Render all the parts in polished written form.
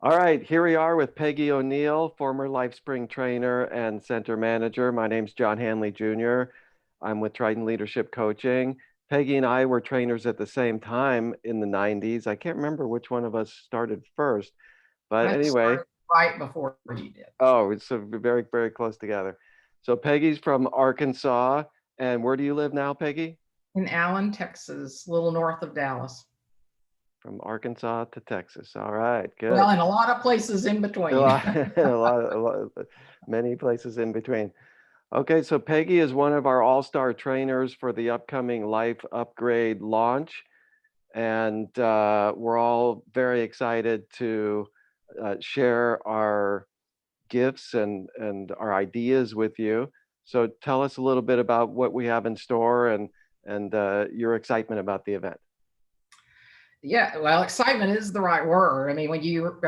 All right, here we are with Peggy O'Neill, former Lifespring trainer and center manager. My name's John Hanley Jr. I'm with Triton Leadership Coaching. Peggy and I were trainers at the same time in the 90s. I can't remember which one of us started first, but I anyway, started right before you did. oh, it's so very, very close together. So Peggy's from Arkansas, and where do you live now, Peggy? In Allen, Texas, a little north of Dallas. From Arkansas to Texas. All right, Well, good. and a lot of places in A between. lot, many places in between. Okay, so Peggy is one of our all-star trainers for the upcoming Life Upgrade launch, and we're all very excited to share our gifts and our ideas with you. So tell us a little bit about what we have in store and your excitement about the event. Yeah, well, excitement is the right word. I mean, when you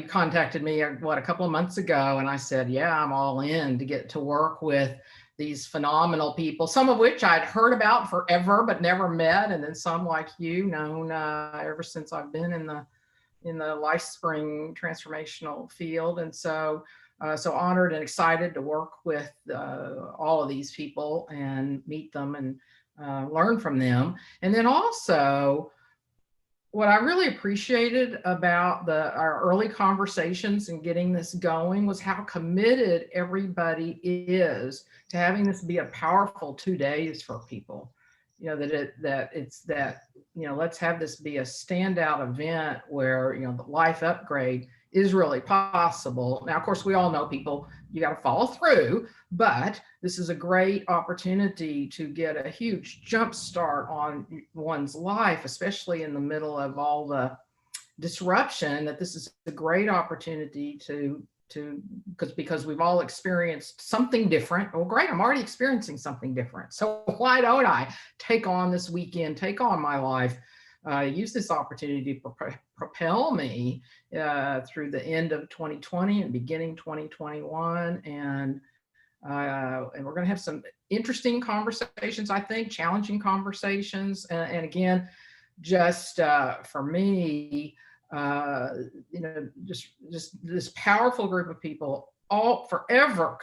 contacted me, a couple of months ago, and I said, yeah, I'm all in to get to work with these phenomenal people, some of which I'd heard about forever but never met, and then some like you, known ever since I've been in the Lifespring transformational field. And so honored and excited to work with all of these people and meet them and learn from them. And then also, what I really appreciated about our early conversations and getting this going was how committed everybody is to having this be a powerful 2 days for people. Let's have this be a standout event where the life upgrade is really possible. Now, of course, we all know people, you got to follow through, but this is a great opportunity to get a huge jump start on one's life, especially in the middle of all the disruption. That this is a great opportunity because we've all experienced something different. Well, great, I'm already experiencing something different. So why don't I take on this weekend, take on my life, use this opportunity to propel me through the end of 2020 and beginning 2021. And we're going to have some interesting conversations, I think, challenging conversations. And again, just for me, just this powerful group of people, all forever.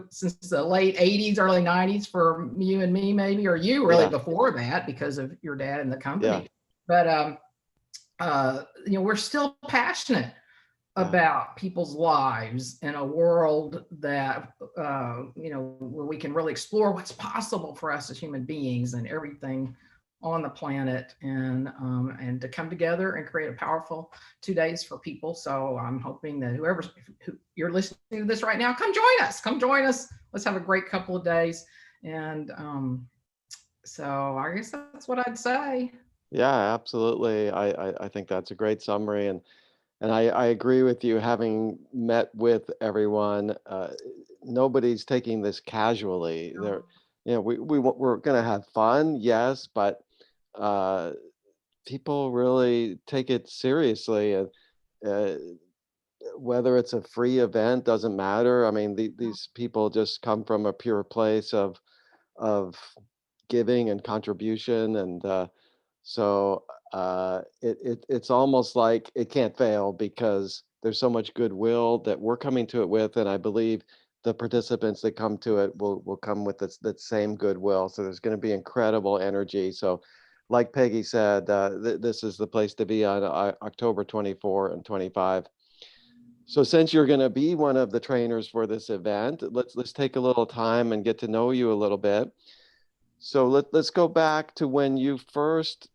Since the late 80s, early 90s for you and me, maybe, or you really Yeah, before that because of your dad and the yeah, company. But we're still passionate yeah. about people's lives in a world that where we can really explore what's possible for us as human beings and everything on the planet, and to come together and create a powerful 2 days for people. So I'm hoping that who you're listening to this right now, come join us, let's have a great couple of days. And so I guess that's what I'd say. Yeah, absolutely. I think that's a great summary, and I agree with you. Having met with everyone, nobody's taking this casually. We're going to have fun, yes, but uh, people really take it seriously, and uh, whether it's a free event doesn't matter. I mean, these people just come from a pure place of giving and contribution, and it's almost like it can't fail because there's so much goodwill that we're coming to it with, and I believe the participants that come to it will come with that same goodwill. So there's going to be incredible energy. So, like Peggy said, this is the place to be on October 24 and 25. So since you're going to be one of the trainers for this event, let's take a little time and get to know you a little bit. So let's go back to when you first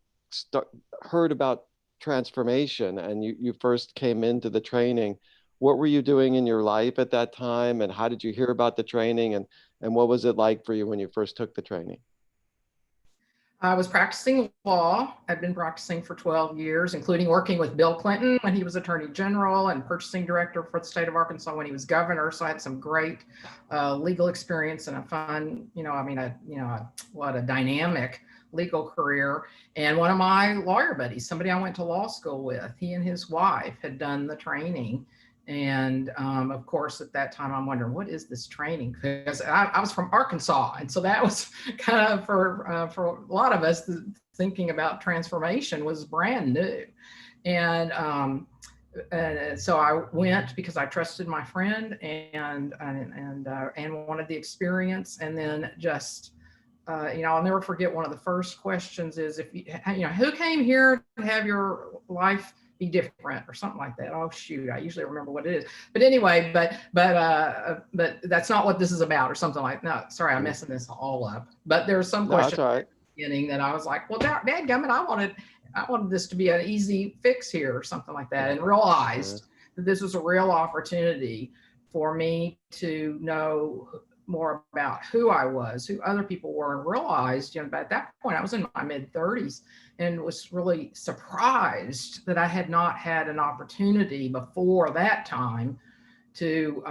heard about transformation and you first came into the training. What were you doing in your life at that time, and how did you hear about the training, and what was it like for you when you first took the training? I was practicing law. I'd been practicing for 12 years, including working with Bill Clinton when he was Attorney General and purchasing director for the state of Arkansas when he was governor. So I had some great legal experience and a fun, what a dynamic legal career. And one of my lawyer buddies, somebody I went to law school with, he and his wife had done the training. And of course, at that time, I'm wondering, what is this training? Because I was from Arkansas, and so that was kind of for a lot of us, thinking about transformation was brand new. And so I went because I trusted my friend and wanted the experience. And then just I'll never forget, one of the first questions is, if who came here to have your life be different or something like that. Oh shoot, I usually remember what it is. But anyway, but that's not what this is about, or something like. No, sorry, I'm Mm. messing this all up. But there's some No, question that's all at right. the beginning that I was like, well, dadgummit, I wanted this to be an easy fix here or something like that, and Yeah. realized that this was a real opportunity for me to know more about who I was, who other people were, and realized, but at that point I was in my mid 30s, and was really surprised that I had not had an opportunity before that time to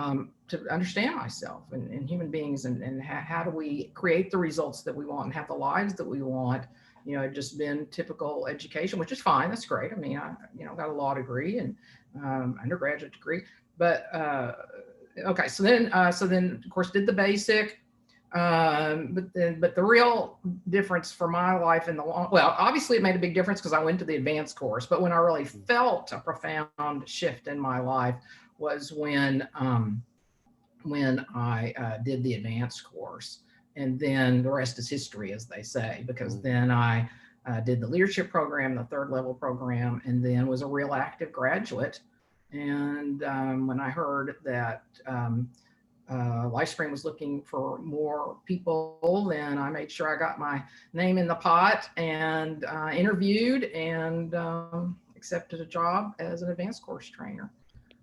understand myself and human beings, and how do we create the results that we want and have the lives that we want. Just been typical education, which is fine. That's great. I mean, I got a law degree and undergraduate degree, but okay. So then, of course, did the basic. But the real difference for my life in the long, well, obviously it made a big difference because I went to the advanced course. But when I really felt a profound shift in my life was when I did the advanced course. And then the rest is history, as they say, because Mm. then I did the leadership program, the third level program, and then was a real active graduate. And when I heard that Lifespring was looking for more people, then I made sure I got my name in the pot and interviewed and accepted a job as an advanced course trainer.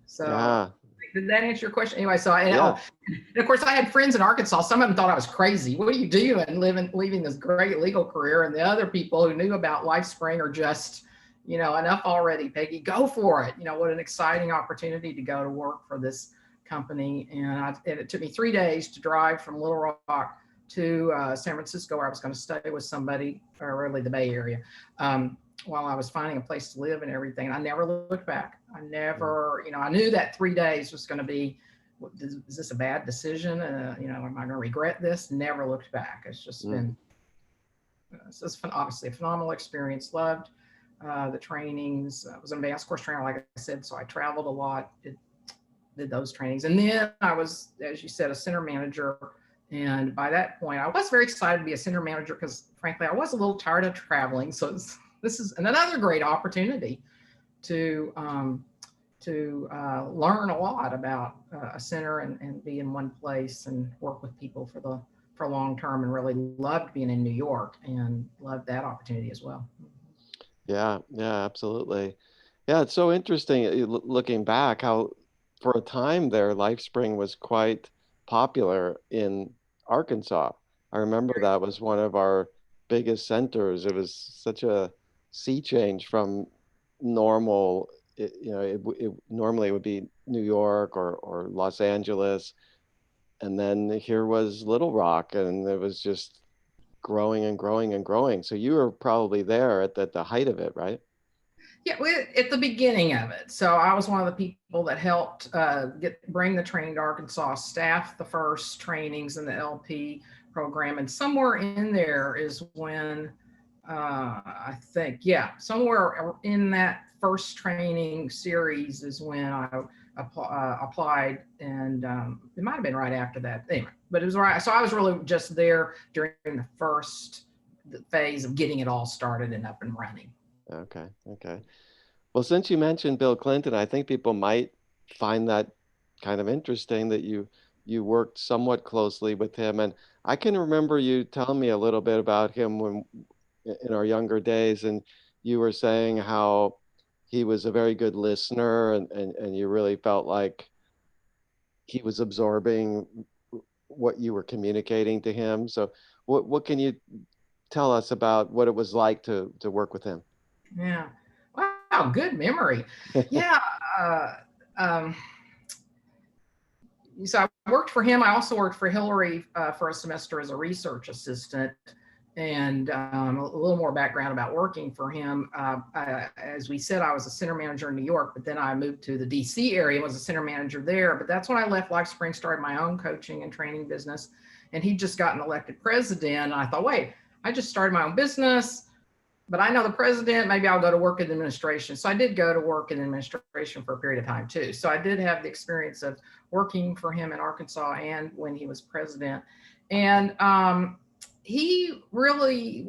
So Yeah. did that answer your question? Anyway, Yeah. and of course I had friends in Arkansas. Some of them thought I was crazy. What are you doing, leaving this great legal career? And the other people who knew about Lifespring are just, enough already, Peggy, go for it. What an exciting opportunity to go to work for this company. And it took me 3 days to drive from Little Rock to San Francisco, where I was going to stay with somebody, or really the Bay Area. While I was finding a place to live and everything. And I never looked back. Mm. I knew that 3 days was going to be, is this a bad decision? Am I going to regret this? Never looked back. It's just Mm. been, obviously a phenomenal experience. Loved the trainings. I was an advanced course trainer, like I said, so I traveled a lot, did those trainings. And then I was, as you said, a center manager. And by that point, I was very excited to be a center manager because, frankly, I was a little tired of traveling. So this is another great opportunity to learn a lot about a center and be in one place and work with people for long term, and really loved being in New York and loved that opportunity as well. Yeah. Yeah. Absolutely. Yeah. It's so interesting looking back how, for a time there, Lifespring was quite popular in Arkansas. I remember that was one of our biggest centers. It was such a sea change from normal. Normally it would be New York or Los Angeles, and then here was Little Rock, and it was just growing and growing and growing. So you were probably there at the height of it, right? Yeah, at the beginning of it. So I was one of the people that helped bring the training to Arkansas, staff the first trainings in the LP program, and somewhere in there is when I think, yeah, somewhere in that first training series is when I applied, and it might have been right after that. Anyway, but it was right. So I was really just there during the first phase of getting it all started and up and running. Okay, okay. Well, since you mentioned Bill Clinton, I think people might find that kind of interesting that you worked somewhat closely with him. And I can remember you telling me a little bit about him when in our younger days, and you were saying how he was a very good listener, and you really felt like he was absorbing what you were communicating to him. So what can you tell us about what it was like to work with him? Yeah. Wow, good memory. Yeah. Uh, um, so I worked for him. I also worked for Hillary for a semester as a research assistant. And a little more background about working for him. As we said, I was a center manager in New York, but then I moved to the DC area and was a center manager there. But that's when I left Lifespring, started my own coaching and training business. And he'd just gotten elected president. And I thought, wait, I just started my own business, but I know the president, maybe I'll go to work in administration. So I did go to work in administration for a period of time too. So I did have the experience of working for him in Arkansas and when he was president. And he really,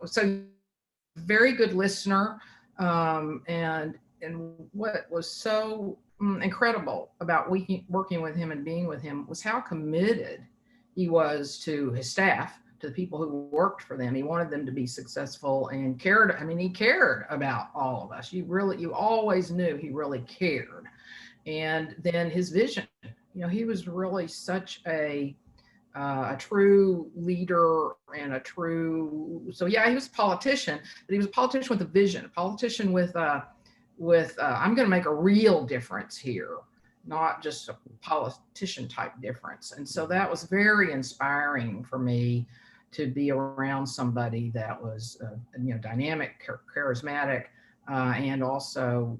so very good listener. And what was so incredible about working with him and being with him was how committed he was to his staff, to the people who worked for them. He wanted them to be successful and cared. I mean, he cared about all of us. You always knew he really cared. And then his vision, he was really such a true leader and a true. So yeah, he was a politician, but he was a politician with a vision, a politician with I'm going to make a real difference here, not just a politician type difference. And so that was very inspiring for me to be around somebody that was, dynamic, charismatic, and also,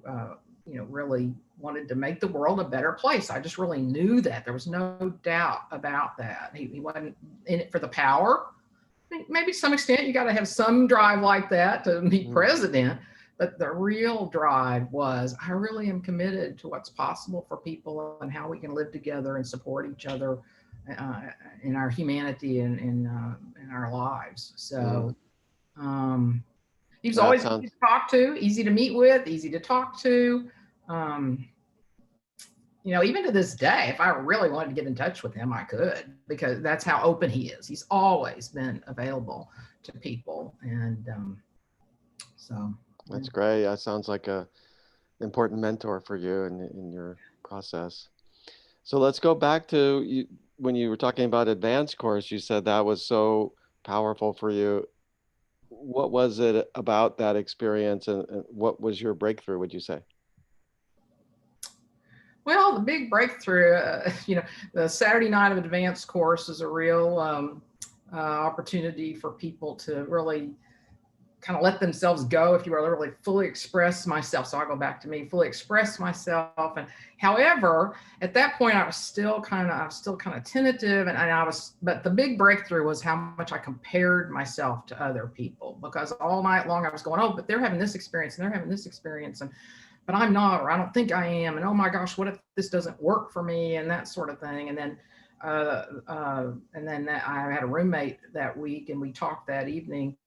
really wanted to make the world a better place. I just really knew that. There was no doubt about that. He wasn't in it for the power. Maybe to some extent, you got to have some drive like that to be president. But the real drive was, I really am committed to what's possible for people and how we can live together and support each other in our humanity and in our lives. So he was That always easy sounds to talk to, easy to meet with, easy to talk to. Even to this day, if I really wanted to get in touch with him, I could, because that's how open he is. He's always been available to people. And so. that's great. That sounds like a important mentor for you in your process. So let's go back to you when you were talking about advanced course, you said that was so powerful for you. What was it about that experience and what was your breakthrough, would you say? Well, the big breakthrough, the Saturday night of advanced course is a real opportunity for people to really kind of let themselves go, if you will, really fully express myself. So I go back to me, fully express myself. And however, at that point, I was still kind of tentative, but the big breakthrough was how much I compared myself to other people, because all night long I was going, oh, but they're having this experience and they're having this experience, but I'm not, or I don't think I am. And oh my gosh, what if this doesn't work for me, and that sort of thing. And then I had a roommate that week, and we talked that evening.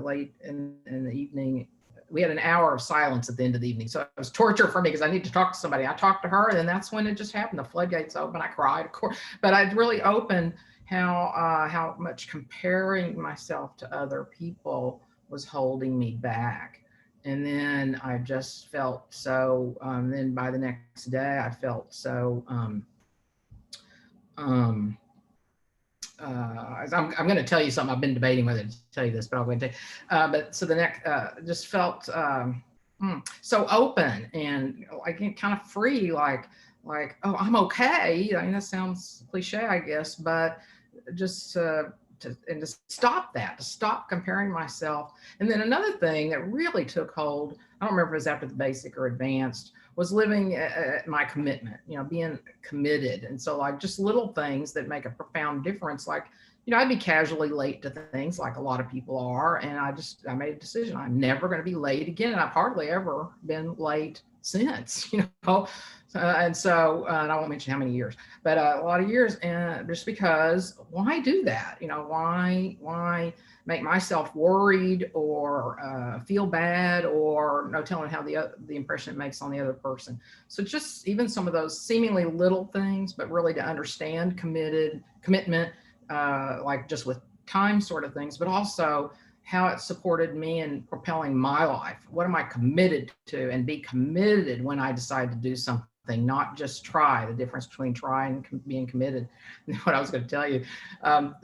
Late in the evening, we had an hour of silence at the end of the evening, so it was torture for me because I need to talk to somebody. I talked to her, and then that's when it just happened. The floodgates opened. I cried, of course, but I really opened how much comparing myself to other people was holding me back. And then I just felt so. Then by the next day, I felt so. I'm going to tell you something. I've been debating whether to tell you this, but I'll go ahead and tell you. But so the next, just felt so open and like kind of free, like, oh, I'm okay. I mean, that sounds cliche, I guess, but just to stop comparing myself. And then another thing that really took hold, I don't remember if it was after the basic or advanced, was living my commitment, being committed. And so like just little things that make a profound difference. Like, I'd be casually late to things like a lot of people are. And I made a decision. I'm never going to be late again. And I've hardly ever been late since, and so, and I won't mention how many years, but a lot of years. And just because, why do that? Why make myself worried or feel bad, or no telling how the impression it makes on the other person. So just even some of those seemingly little things, but really to understand commitment, like just with time sort of things, but also how it supported me in propelling my life. What am I committed to, and be committed when I decide to do something, not just try. The difference between trying and being committed. What I was going to tell you.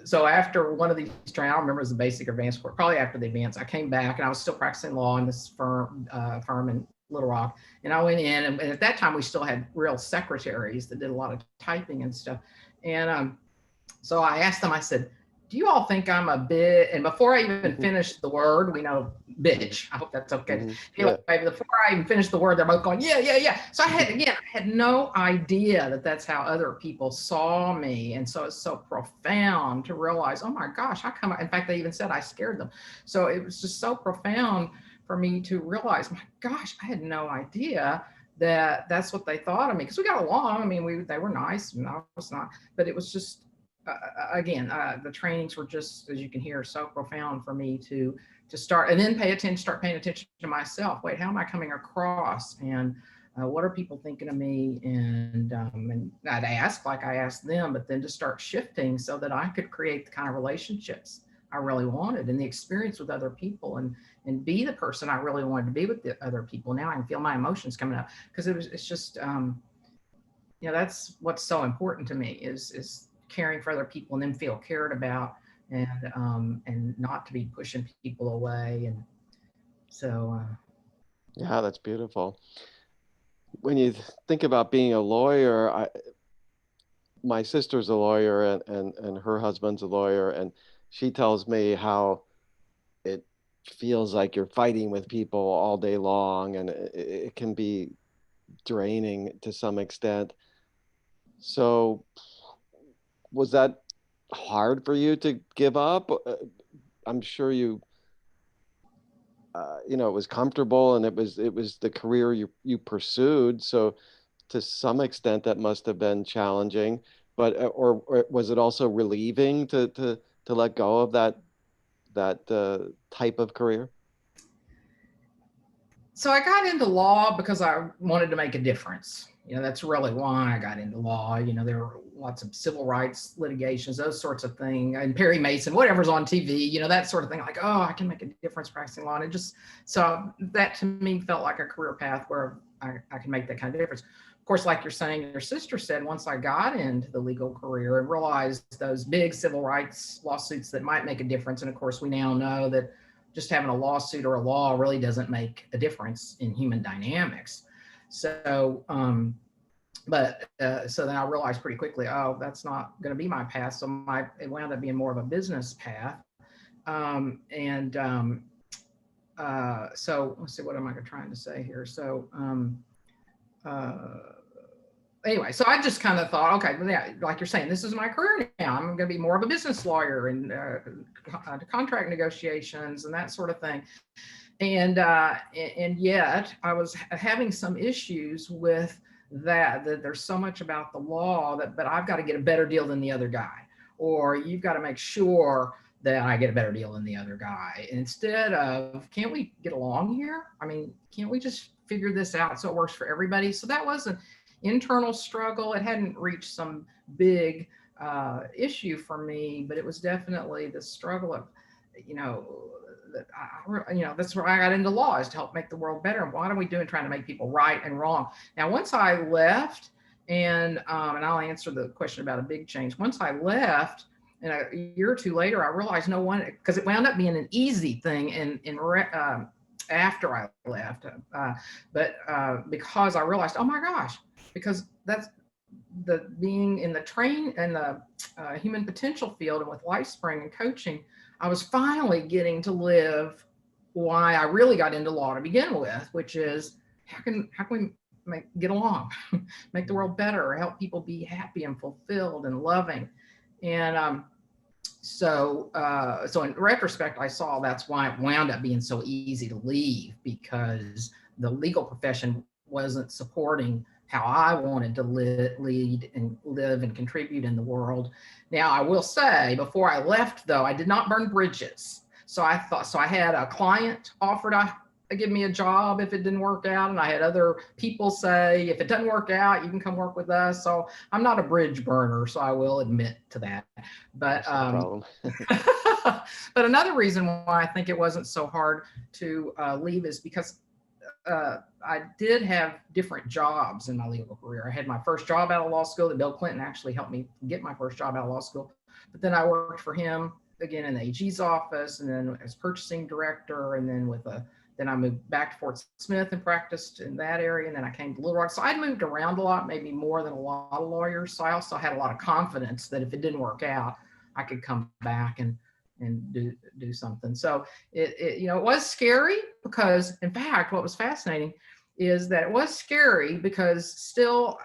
So after one of these trainings, I don't remember, it was the basic or advanced course, probably after the advanced, I came back and I was still practicing law in this firm in Little Rock. And I went in, and at that time we still had real secretaries that did a lot of typing and stuff. And so I asked them, I said, do you all think I'm a bit, and before I even finished the word, we know bitch. I hope that's okay. Anyway, Yeah. before I even finished the word, they're both going, yeah, yeah, yeah. So I had no idea that that's how other people saw me. And so it's so profound to realize, oh my gosh, how come? In fact, they even said I scared them. So it was just so profound for me to realize, my gosh, I had no idea that that's what they thought of me. Because we got along. I mean, they were nice and I was not, but it was just, again, the trainings were just, as you can hear, so profound for me to start and then start paying attention to myself. Wait, how am I coming across? And what are people thinking of me? And I'd ask like I asked them, but then to start shifting so that I could create the kind of relationships I really wanted and the experience with other people and be the person I really wanted to be with the other people. Now I can feel my emotions coming up because it's just that's what's so important to me is caring for other people and then feel cared about and not to be pushing people away. And so Yeah, that's beautiful. When you think about being a lawyer, my sister's a lawyer and her husband's a lawyer, and she tells me how it feels like you're fighting with people all day long, and it can be draining to some extent. So, was that hard for you to give up? I'm sure it was comfortable and it was the career you pursued. So, to some extent, that must have been challenging. But or was it also relieving to let go of that type of career? so I got into law because I wanted to make a difference. That's really why I got into law. There were lots of civil rights litigations, those sorts of things, and Perry Mason, whatever's on TV, that sort of thing. Like, oh, I can make a difference practicing law, and it just so that to me felt like a career path where I can make that kind of difference. Of course, like you're saying, your sister said, once I got into the legal career and realized those big civil rights lawsuits that might make a difference, and of course, we now know that just having a lawsuit or a law really doesn't make a difference in human dynamics. So, so then I realized pretty quickly, oh, that's not going to be my path. So it wound up being more of a business path. And so let's see, what am I trying to say here? So, uh, anyway, so I just kind of thought, okay, well, yeah, like you're saying, this is my career now. I'm going to be more of a business lawyer and contract negotiations and that sort of thing. And yet I was having some issues with that there's so much about the law but I've got to get a better deal than the other guy, or you've got to make sure that I get a better deal than the other guy, instead of, can't we get along here? I mean, can't we just figure this out so it works for everybody? So that was an internal struggle. It hadn't reached some big issue for me, but it was definitely the struggle of, you know, that's where I got into law, is to help make the world better. And what are we doing trying to make people right and wrong? Now, once I left, and I'll answer the question about a big change. Once I left, and a year or two later, I realized no one, because it wound up being an easy thing after I left, because I realized, oh my gosh, because that's the being in the human potential field and with Lifespring and coaching, I was finally getting to live why I really got into law to begin with, which is how can we get along, make the world better, help people be happy and fulfilled and loving. And so in retrospect, I saw that's why it wound up being so easy to leave, because the legal profession wasn't supporting how I wanted to lead and live and contribute in the world. Now, I will say, before I left, though, I did not burn bridges. So I had a client offer to give me a job if it didn't work out, and I had other people say, if it doesn't work out, you can come work with us. So I'm not a bridge burner, so I will admit to that. But That's no problem. but another reason why I think it wasn't so hard to leave is because I did have different jobs in my legal career. I had my first job out of law school that Bill Clinton actually helped me get my first job out of law school. But then I worked for him again in the AG's office, and then as purchasing director, and then then I moved back to Fort Smith and practiced in that area. And then I came to Little Rock. So I'd moved around a lot, maybe more than a lot of lawyers. So I also had a lot of confidence that if it didn't work out, I could come back and do something. So it was scary because, in fact, what was fascinating is that it was scary because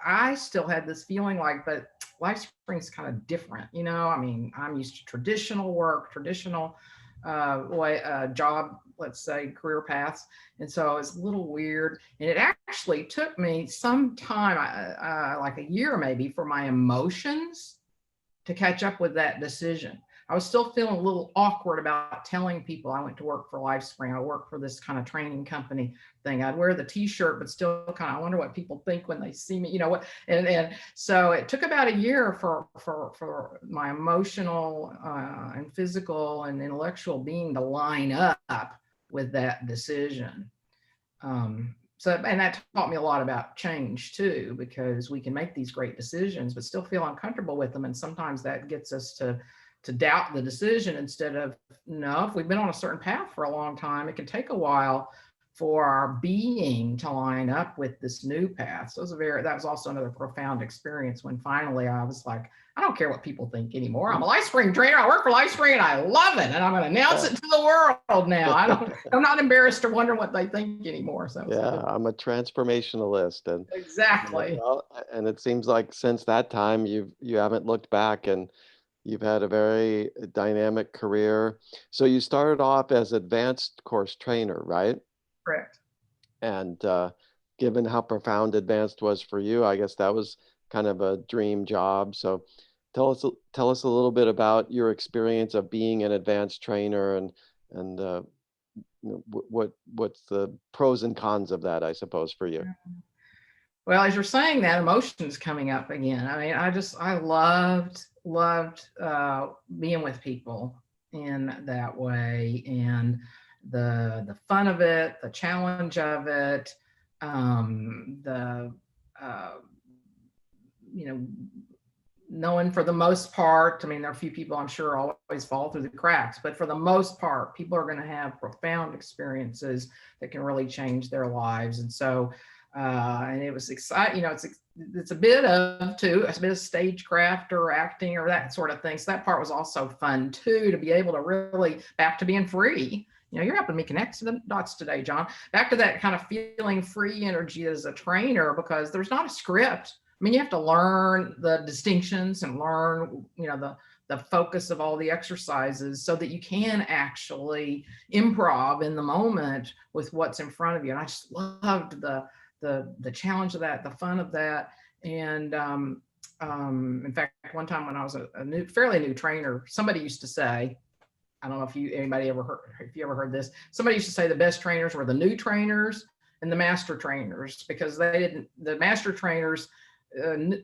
I still had this feeling like, but Lifespring's kind of different. I mean, I'm used to traditional work, traditional way, job, let's say, career paths. And so it's a little weird. And it actually took me some time, like a year maybe, for my emotions to catch up with that decision. I was still feeling a little awkward about telling people I went to work for Lifespring. I work for this kind of training company thing. I'd wear the t-shirt, but still kind of, I wonder what people think when they see me, what, and so it took about a year for my emotional and physical and intellectual being to line up with that decision. And that taught me a lot about change too, because we can make these great decisions, but still feel uncomfortable with them. And sometimes that gets us to doubt the decision instead of, no, if we've been on a certain path for a long time, it can take a while for our being to line up with this new path. So that was also another profound experience when finally I was like, I don't care what people think anymore. I'm a Lifespring trainer. I work for Lifespring and I love it. And I'm going to announce it to the world now. I'm not embarrassed or wondering what they think anymore. So Yeah, I'm a transformationalist, and exactly. well, and it seems like since that time you haven't looked back, and you've had a very dynamic career. So you started off as advanced course trainer, right? Correct. And given how profound advanced was for you, I guess that was kind of a dream job. So tell us a little bit about your experience of being an advanced trainer, and what's the pros and cons of that, I suppose, for you. Well, as you're saying that, emotions coming up again. I mean, I loved being with people in that way, and the fun of it, the challenge of it, the uh, you know knowing for the most part, I mean, there are a few people I'm sure always fall through the cracks, but for the most part, people are going to have profound experiences that can really change their lives. And so, and it was exciting, it's a bit of too, a bit of stagecraft or acting or that sort of thing. So that part was also fun too, to be able to really, back to being free. You're helping me connect to the dots today, John. Back to that kind of feeling free energy as a trainer, because there's not a script. I mean, you have to learn the distinctions and learn, the focus of all the exercises so that you can actually improv in the moment with what's in front of you. And I just loved the challenge of that, the fun of that. And in fact, one time when I was a fairly new trainer, somebody used to say, I don't know if you ever heard this. Somebody used to say the best trainers were the new trainers and the master trainers, because the master trainers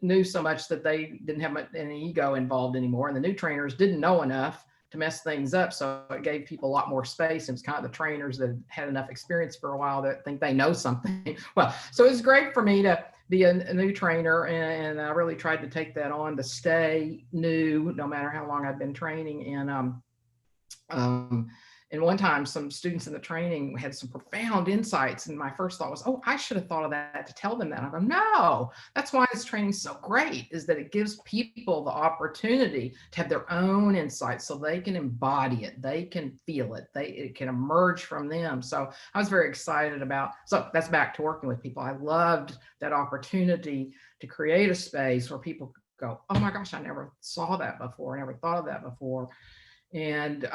knew so much that they didn't have any ego involved anymore. And the new trainers didn't know enough to mess things up. So it gave people a lot more space. And it's kind of the trainers that had enough experience for a while that think they know something. Well, so it's great for me to be a new trainer. And I really tried to take that on to stay new, no matter how long I've been training. And one time some students in the training had some profound insights, and my first thought was, oh, I should have thought of that to tell them that. I go, no, that's why this training is so great, is that it gives people the opportunity to have their own insights so they can embody it, they can feel it, it can emerge from them. So I was very excited so that's back to working with people. I loved that opportunity to create a space where people go, oh my gosh, I never saw that before, I never thought of that before. And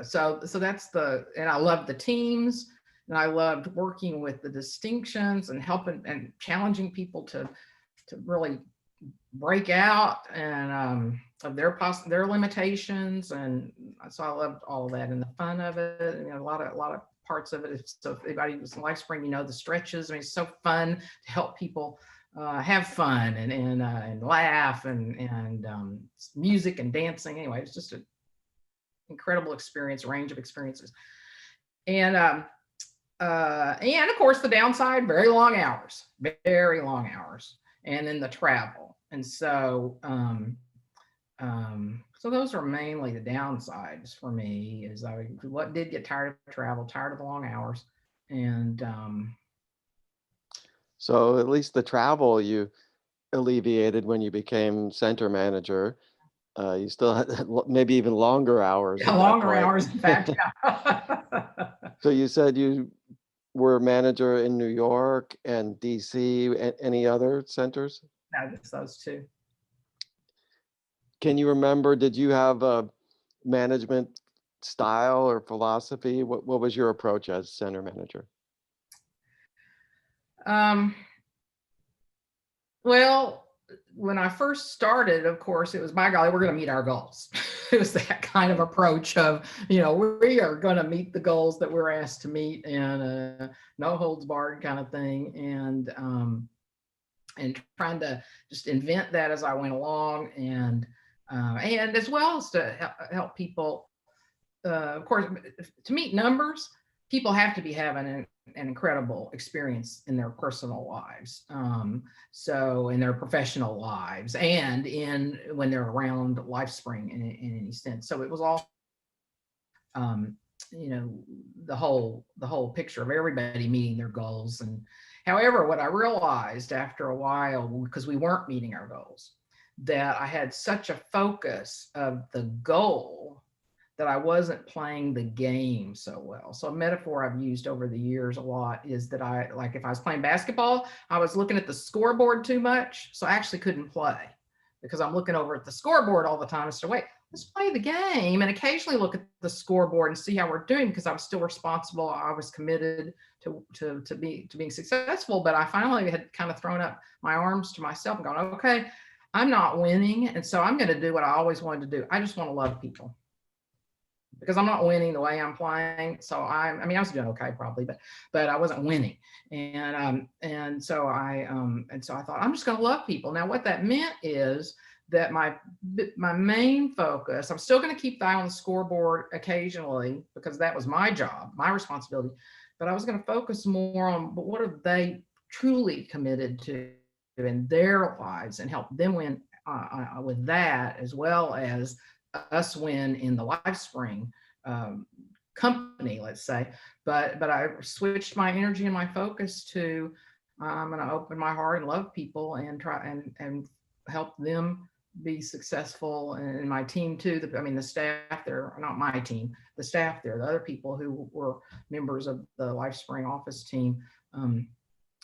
so that's and I loved the teams, and I loved working with the distinctions and helping and challenging people to really break out and of their limitations. And so I loved all of that and the fun of it. A lot of parts of it. So if anybody was in Lifespring, the stretches. I mean, it's so fun to help people have fun and laugh and music and dancing. Anyway, it's just an incredible experience, range of experiences. And of course the downside, very long hours, and then the travel. And so so those are mainly the downsides for me. Is I did get tired of travel, tired of the long hours. And So at least the travel, alleviated when you became center manager. You still had maybe even longer hours Yeah, at that longer point. hours, in fact, yeah. So you said you were a manager in New York and DC, any other centers? No, just those two. Can you remember, did you have a management style or philosophy? What was your approach as center manager? Um, well, when I first started, of course, it was, by golly, we're going to meet our goals. It was that kind of approach of, we are going to meet the goals that we're asked to meet, and no holds barred kind of thing. And trying to just invent that as I went along, and as well as to help people. Of course, to meet numbers, people have to be having an incredible experience in their personal lives, so in their professional lives, and in when they're around Lifespring in any sense. So it was all, um, you know, the whole picture of everybody meeting their goals. And however, what I realized after a while, because we weren't meeting our goals, that I had such a focus of the goal that I wasn't playing the game so well. So a metaphor I've used over the years a lot is that I, like, if I was playing basketball, I was looking at the scoreboard too much, so I actually couldn't play because I'm looking over at the scoreboard all the time. So wait, let's play the game, and occasionally look at the scoreboard and see how we're doing, because I was still responsible. I was committed to being successful, but I finally had kind of thrown up my arms to myself and gone, okay, I'm not winning, and so I'm going to do what I always wanted to do. I just want to love people, because I'm not winning the way I'm playing. So I mean, I was doing okay probably, but I wasn't winning. And so I thought, I'm just going to love people. Now, what that meant is that my main focus, I'm still going to keep the eye on the scoreboard occasionally, because that was my job, my responsibility. But I was going to focus more on, but what are they truly committed to in their lives, and help them win with that, as well as us win in the Lifespring um, company, let's say. But I switched my energy and my focus to, I'm going to open my heart and love people, and try and help them be successful, and my team too. The staff there, not my team, the staff there, the other people who were members of the Lifespring office team.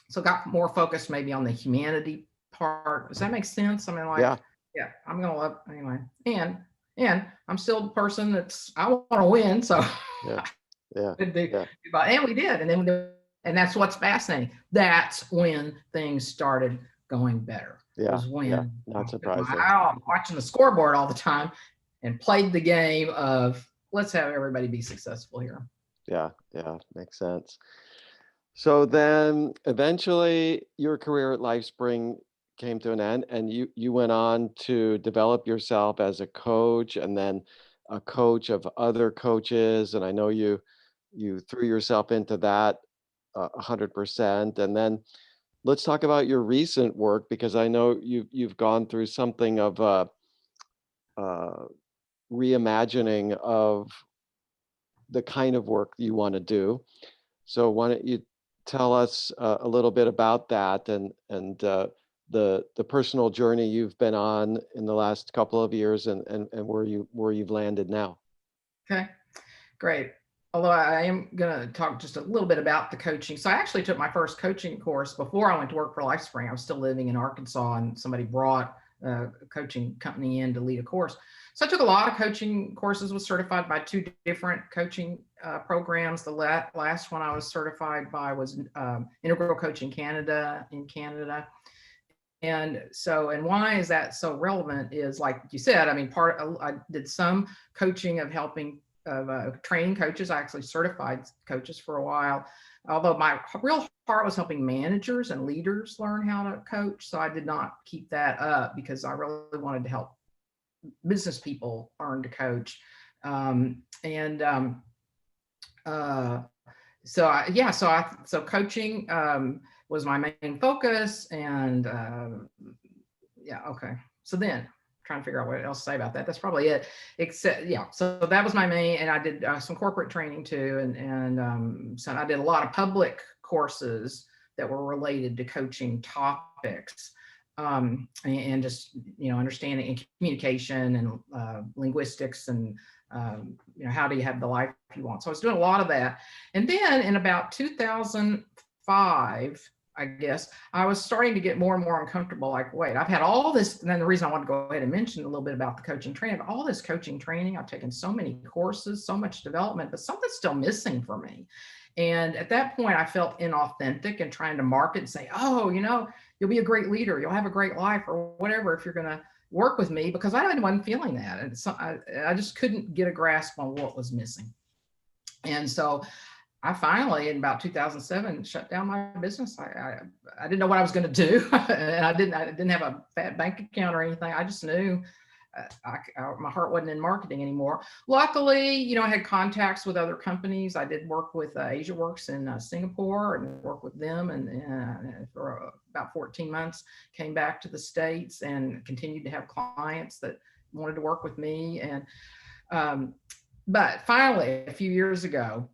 So got more focused maybe on the humanity part. Does that make sense? I mean, like, Yeah, yeah, I'm gonna love anyway, and I'm still the person I want to win, so yeah, yeah, yeah, and we did, and that's what's fascinating. That's when things started going better. yeah, Was yeah. when I Not was surprising. watching the scoreboard all the time, and played the game of, let's have everybody be successful here. Yeah, yeah, makes sense. So then eventually your career at Lifespring came to an end, and you went on to develop yourself as a coach, and then a coach of other coaches. And I know you threw yourself into that 100%. And then let's talk about your recent work, because I know you've gone through something of a uh, reimagining of the kind of work you want to do. So why don't you tell us a little bit about that, and the personal journey you've been on in the last couple of years, and where you've landed now. Okay, great. Although I am going to talk just a little bit about the coaching. So I actually took my first coaching course before I went to work for Lifespring. I was still living in Arkansas, and somebody brought a coaching company in to lead a course. So I took a lot of coaching courses, was certified by two different coaching programs. The last one I was certified by was Integral Coaching Canada in Canada. And so, and why is that so relevant is, like you said, I mean, I did some coaching of helping, of training coaches. I actually certified coaches for a while, although my real heart was helping managers and leaders learn how to coach. So I did not keep that up, because I really wanted to help business people learn to coach. And so so coaching was my main focus. And yeah, okay. So then, trying to figure out what else to say about that. That's probably it. Except, yeah, so that was my main, and I did some corporate training too, and so I did a lot of public courses that were related to coaching topics. and just understanding and communication and linguistics and how do you have the life you want. So I was doing a lot of that, and then in about 2005, I guess, I was starting to get more and more uncomfortable. Like, wait, I've had all this. And then the reason I wanted to go ahead and mention a little bit about the coaching training, but all this coaching training, I've taken so many courses, so much development, but something's still missing for me. And at that point, I felt inauthentic and trying to market and say, oh, you'll be a great leader, you'll have a great life or whatever if you're going to work with me, because I wasn't feeling that. And so I just couldn't get a grasp on what was missing. And so I finally, in about 2007, shut down my business. I didn't know what I was going to do, and I didn't have a fat bank account or anything. I just knew my heart wasn't in marketing anymore. Luckily, I had contacts with other companies. I did work with Asia Works in Singapore and worked with them, and for about 14 months, came back to the States and continued to have clients that wanted to work with me. And but finally, a few years ago,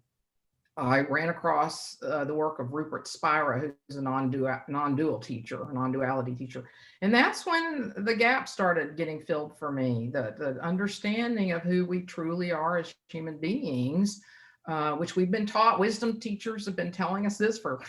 I ran across the work of Rupert Spira, who's a non-dual teacher, a non-duality teacher. And that's when the gap started getting filled for me, the understanding of who we truly are as human beings, which we've been taught. Wisdom teachers have been telling us this for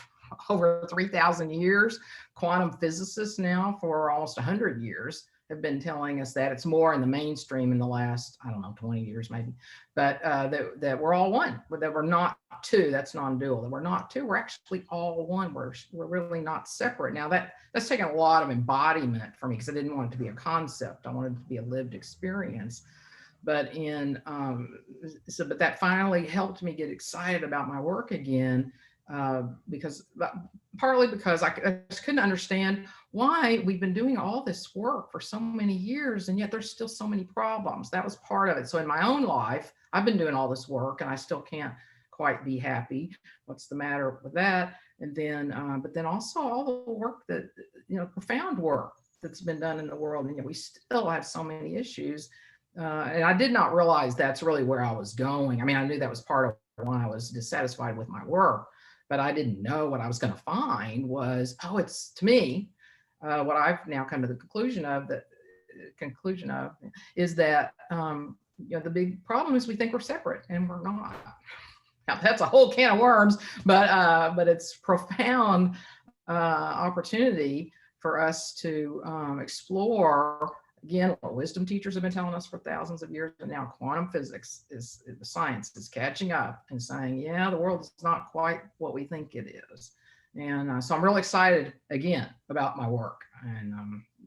over 3,000 years. Quantum physicists now for almost 100 years have been telling us that. It's more in the mainstream in the last, 20 years maybe, but that we're all one, that we're not two. That's non-dual. That we're not two. We're actually all one. We're really not separate. Now that's taken a lot of embodiment for me, because I didn't want it to be a concept. I wanted it to be a lived experience. But but that finally helped me get excited about my work again, partly because I just couldn't understand why we've been doing all this work for so many years and yet there's still so many problems. That was part of it. So in my own life, I've been doing all this work and I still can't quite be happy. What's the matter with that? And then, but then also all the work that, profound work that's been done in the world. And yet we still have so many issues. And I did not realize that's really where I was going. I mean, I knew that was part of why I was dissatisfied with my work, but I didn't know what I was going to find was, it's to me, what I've now come to the conclusion of is that, the big problem is we think we're separate and we're not. Now that's a whole can of worms, but it's profound opportunity for us to explore, again, what wisdom teachers have been telling us for thousands of years, and now quantum physics the science is catching up and saying, yeah, the world is not quite what we think it is. And so I'm really excited again about my work and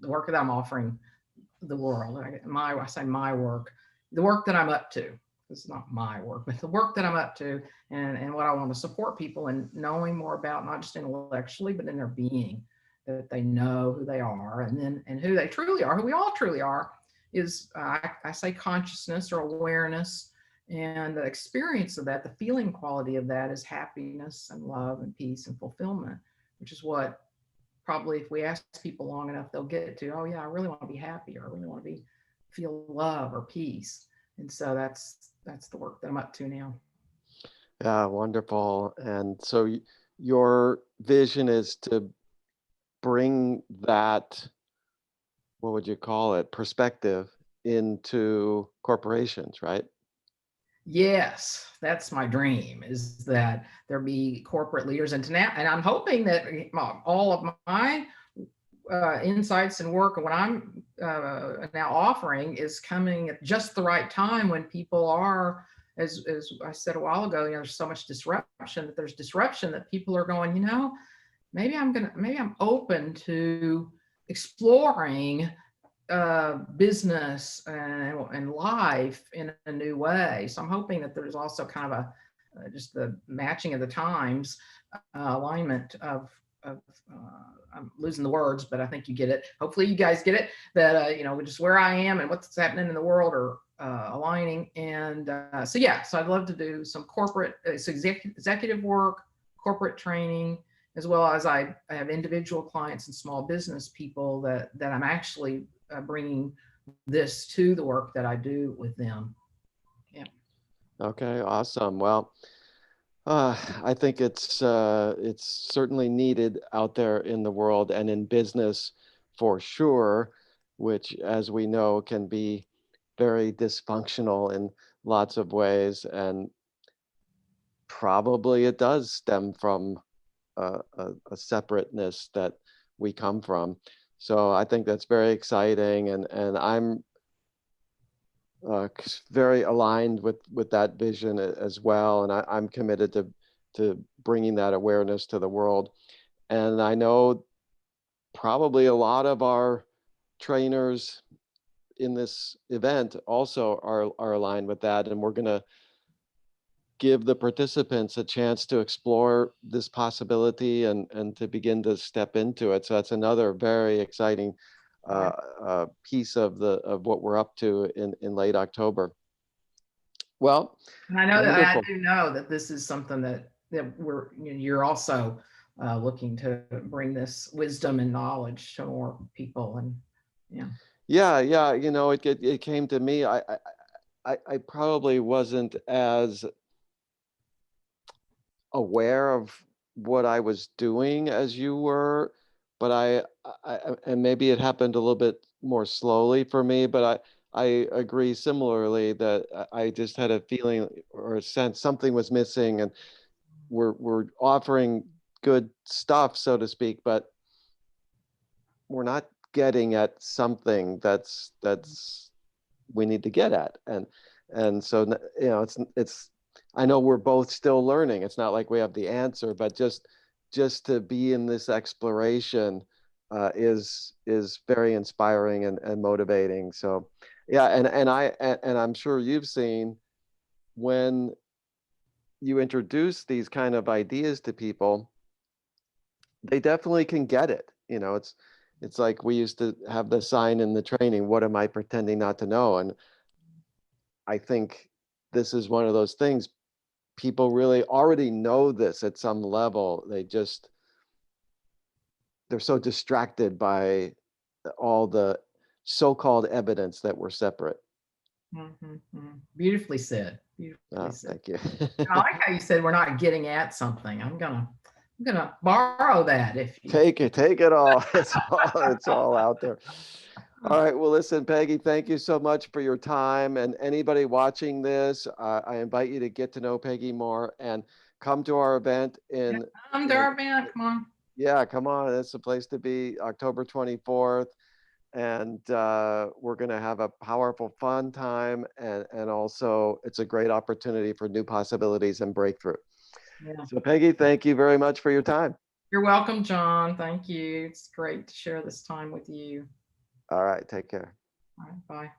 the work that I'm offering the world. I say my work, the work that I'm up to. It's not my work, but the work that I'm up to, and what I want to support people in knowing more about, not just intellectually, but in their being, that they know who they are, and who they truly are, who we all truly are, is I say consciousness or awareness, and the experience of that, the feeling quality of that is happiness and love and peace and fulfillment, which is what probably if we ask people long enough, they'll get to, oh yeah, I really want to be happy, or I really want to feel love or peace. And so that's the work that I'm up to now. Yeah, wonderful. And so your vision is to bring that, what would you call it, perspective into corporations, right? Yes, that's my dream, is that there be corporate leaders. And I'm hoping that all of my insights and work and what I'm now offering is coming at just the right time, when people are, as I said a while ago, there's so much disruption, that people are going, maybe I'm open to exploring business and life in a new way. So I'm hoping that there's also kind of just the matching of the times, alignment of I'm losing the words, but I think you get it. Hopefully you guys get it, that, just where I am and what's happening in the world are aligning. And so I'd love to do some corporate executive work, corporate training, as well as I have individual clients and small business people that I'm actually bringing this to the work that I do with them. Yeah. Okay, awesome. Well, I think it's certainly needed out there in the world and in business for sure, which, as we know, can be very dysfunctional in lots of ways. And probably it does stem from a separateness that we come from. So I think that's very exciting, and I'm very aligned with that vision as well. And I'm committed to bringing that awareness to the world. And I know probably a lot of our trainers in this event also are aligned with that, and we're going to give the participants a chance to explore this possibility and to begin to step into it. So that's another very exciting Yeah. piece of what we're up to in late October. Well, And I know that I wonderful. do know that this is something that you're also looking to bring this wisdom and knowledge to more people. And yeah. Yeah, yeah. It came to me. I probably wasn't as aware of what I was doing as you were, but and maybe it happened a little bit more slowly for me, but I agree similarly that I just had a feeling or a sense something was missing, and we're offering good stuff, so to speak, but we're not getting at something that's we need to get at. And so it's I know we're both still learning. It's not like we have the answer, but just to be in this exploration is very inspiring and motivating. So yeah, and I'm sure you've seen when you introduce these kind of ideas to people, they definitely can get it. It's like we used to have the sign in the training, what am I pretending not to know? And I think this is one of those things. People really already know this at some level. They're so distracted by all the so-called evidence that we're separate. Beautifully said. Beautifully said. Thank you. I like how you said we're not getting at something. I'm gonna borrow that if you. Take it all. It's all out there. All right. Well, listen, Peggy, thank you so much for your time. And anybody watching this, I invite you to get to know Peggy more and come to our event Yeah, in, I'm in Darban. Come on. yeah, come on. It's the place to be, October 24th. And we're going to have a powerful, fun time. And also, it's a great opportunity for new possibilities and breakthrough. Yeah. So, Peggy, thank you very much for your time. You're welcome, John. Thank you. It's great to share this time with you. All right. Take care. All right, bye.